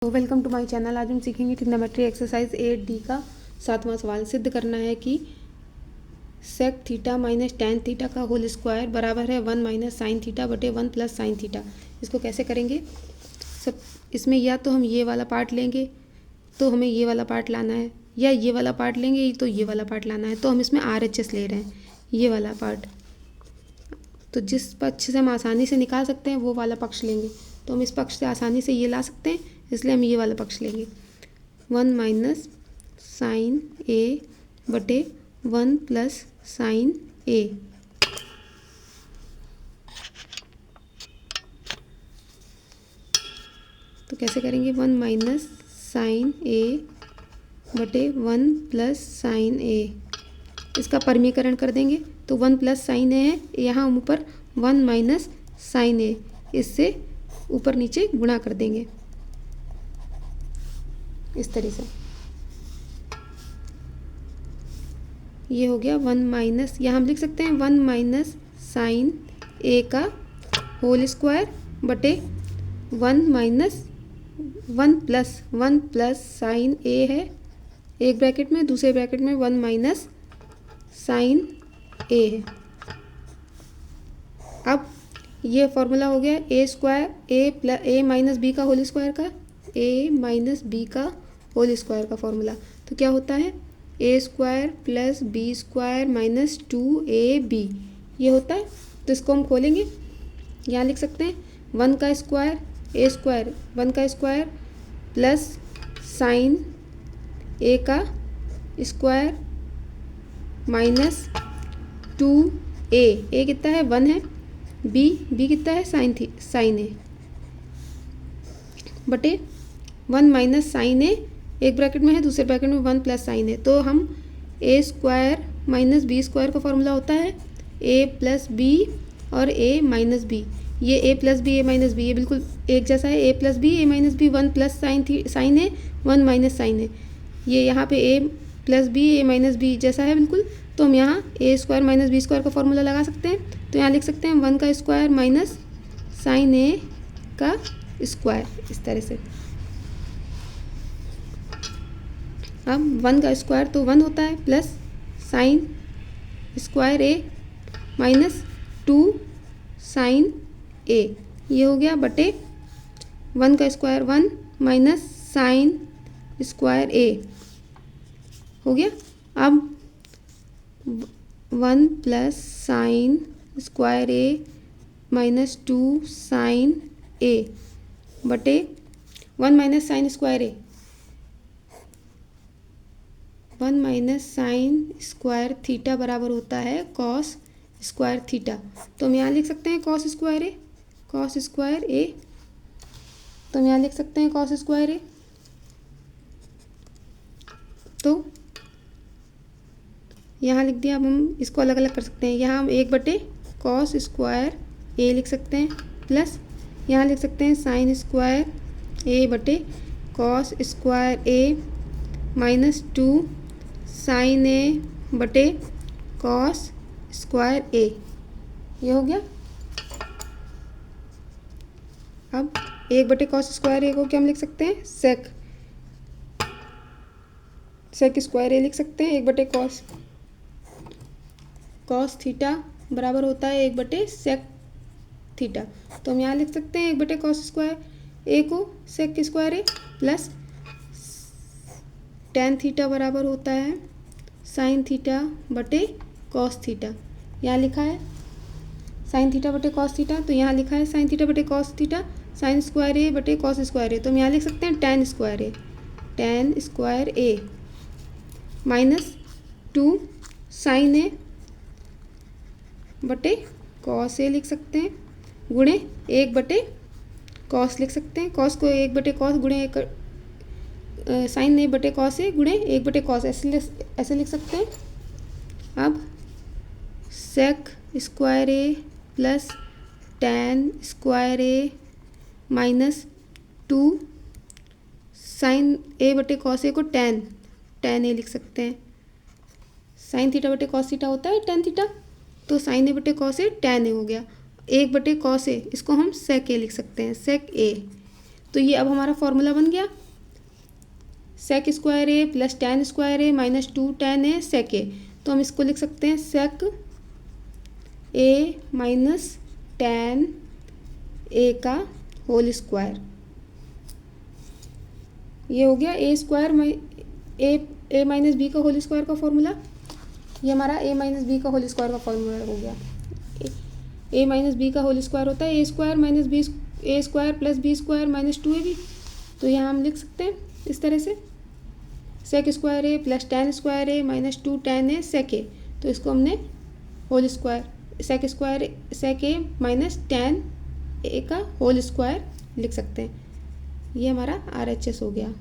तो welcome to my channel. आज हम सीखेंगे ट्रिग्नोमेट्री एक्सरसाइज 8D का 7वां सवाल। सिद्ध करना है कि sec theta minus tan theta का होल स्क्वायर बराबर है 1 माइनस साइन थीटा बटे 1 प्लस साइन थीटा। इसको कैसे करेंगे? सब इसमें या तो हम ये वाला पार्ट लेंगे तो हमें ये वाला पार्ट लाना है, या ये वाला पार्ट लेंगे तो ये वाला पार्ट लाना है। तो हम इसमें RHS ले रहे हैं, ये वाला पार्ट। तो जिस पक्ष से हम आसानी से निकाल सकते हैं वो वाला पक्ष लेंगे। तो हम इस पक्ष से आसानी से ये ला सकते हैं, इसलिए हम ये वाला पक्ष लेंगे। 1 माइनस साइन ए बटे 1 प्लस साइन ए। तो कैसे करेंगे? 1 माइनस साइन ए बटे 1 प्लस साइन ए। इसका परमीकरण कर देंगे तो 1 प्लस साइन ए है, यहाँ हम ऊपर 1 माइनस साइन ए, इससे ऊपर नीचे गुणा कर देंगे इस तरह से। ये हो गया 1 माइनस, यहाँ हम लिख सकते हैं 1 माइनस साइन ए का होल स्क्वायर बटे 1 माइनस 1 प्लस साइन ए है एक ब्रैकेट में, दूसरे ब्रैकेट में 1 माइनस साइन ए है। अब ये फॉर्मूला हो गया A square A minus B का होल स्क्वायर का, ए माइनस बी का होल स्क्वायर का फॉर्मूला। तो क्या होता है? A square plus B square minus 2ab ये होता है। तो इसको हम खोलेंगे, यहाँ लिख सकते हैं 1 का स्क्वायर ए स्क्वायर 1 का स्क्वायर प्लस साइन ए का स्क्वायर माइनस 2a। ए कितना है? 1 है। बी कितना है? साइन ए बटे 1 माइनस साइन ए एक ब्रैकेट में है, दूसरे ब्रैकेट में 1 प्लस साइन ए। तो हम ए स्क्वायर माइनस बी स्क्वायर का फॉर्मूला होता है ए प्लस बी और ए माइनस बी। ये ए प्लस बी ए माइनस बी ये बिल्कुल एक जैसा है। ए प्लस बी ए माइनस बी 1 प्लस साइन ए 1 माइनस साइन ए। ये यहाँ पे ए प्लस बी ए माइनस बी जैसा है बिल्कुल। तो हम यहाँ ए स्क्वायर माइनस बी स्क्वायर का फॉर्मूला लगा सकते हैं। तो यहाँ लिख सकते हैं 1 का स्क्वायर माइनस साइन ए का स्क्वायर, इस तरह से। अब 1 का स्क्वायर तो 1 होता है, plus sine square A minus 2 sign ए ये हो गया बटे 1 का स्क्वायर 1 माइनस साइन स्क्वायर ए हो गया। अब 1 plus sine square A minus 2 sign ए बटे 1 माइनस साइन स्क्वायर ए 1 माइनस साइन स्क्वायर थीटा बराबर होता है कॉस स्क्वायर थीटा। तो हम यहाँ लिख सकते हैं कॉस स्क्वायर ए तो हम यहाँ लिख सकते हैं कॉस स्क्वायर ए। तो यहाँ लिख दिया। अब हम इसको अलग अलग कर सकते हैं। यहाँ हम 1 बटे कॉस स्क्वायर ए लिख सकते हैं, प्लस यहाँ लिख सकते हैं साइन स्क्वायर ए बटे cos square A minus 2 sign ए बटे कॉस स्क्वायर ए ये हो गया। अब 1 बटे कॉस स्क्वायर ए को क्या हम लिख सकते हैं? सेक स्क्वायर ए लिख सकते हैं। 1 बटे कॉस थीटा बराबर होता है 1 बटे सेक थीटा। तो हम यहाँ लिख सकते हैं 1 बटे कॉस स्क्वायर ए को सेक स्क्वायर ए प्लस टेन थीटा बराबर होता है साइन थीटा बटे कॉस थीटा। यहाँ लिखा है साइन थीटा बटे कॉस थीटा, तो यहाँ लिखा है साइन थीटा बटे कॉस थीटा साइन स्क्वायर ए बटे कॉस स्क्वायर ए। तो हम यहाँ लिख सकते हैं ten square A minus 2 sign ए बटे कॉस ए लिख सकते हैं, गुणे 1 बटे कॉस लिख सकते हैं। कॉस को 1 बटे कॉस गुणे साइन ए बटे कॉस ए गुणे 1 बटे कॉस ऐसे लिख सकते हैं। अब sec square A plus ten square A minus 2 sign ए बटे कॉस ए को टेन ए लिख सकते हैं। साइन थीटा बटे कॉस थीटा होता है टेन थीटा, तो साइन ए बटे कॉस ए टेन ए हो गया। 1 बटे कॉस ए इसको हम सेक ए लिख सकते हैं, सेक ए। तो ये अब हमारा फॉर्मूला बन गया, sec square A plus ten square A minus 2 ten ए सेक ए। तो हम इसको लिख सकते हैं सेक ए माइनस टेन ए का होल स्क्वायर। ये हो गया A square A minus B का होल स्क्वायर का फॉर्मूला। ये हमारा ए माइनस बी का होल स्क्वायर का फॉर्मूला हो गया। ए माइनस बी का होल स्क्वायर होता है A square minus B, A square plus B square minus 2ab। तो यहाँ हम लिख सकते हैं इस तरह से, sec square A plus ten square A minus 2 ten ए सेक ए। तो इसको हमने होल स्क्वायर सेक ए माइनस टेन ए का होल स्क्वायर लिख सकते हैं। ये हमारा RHS हो गया।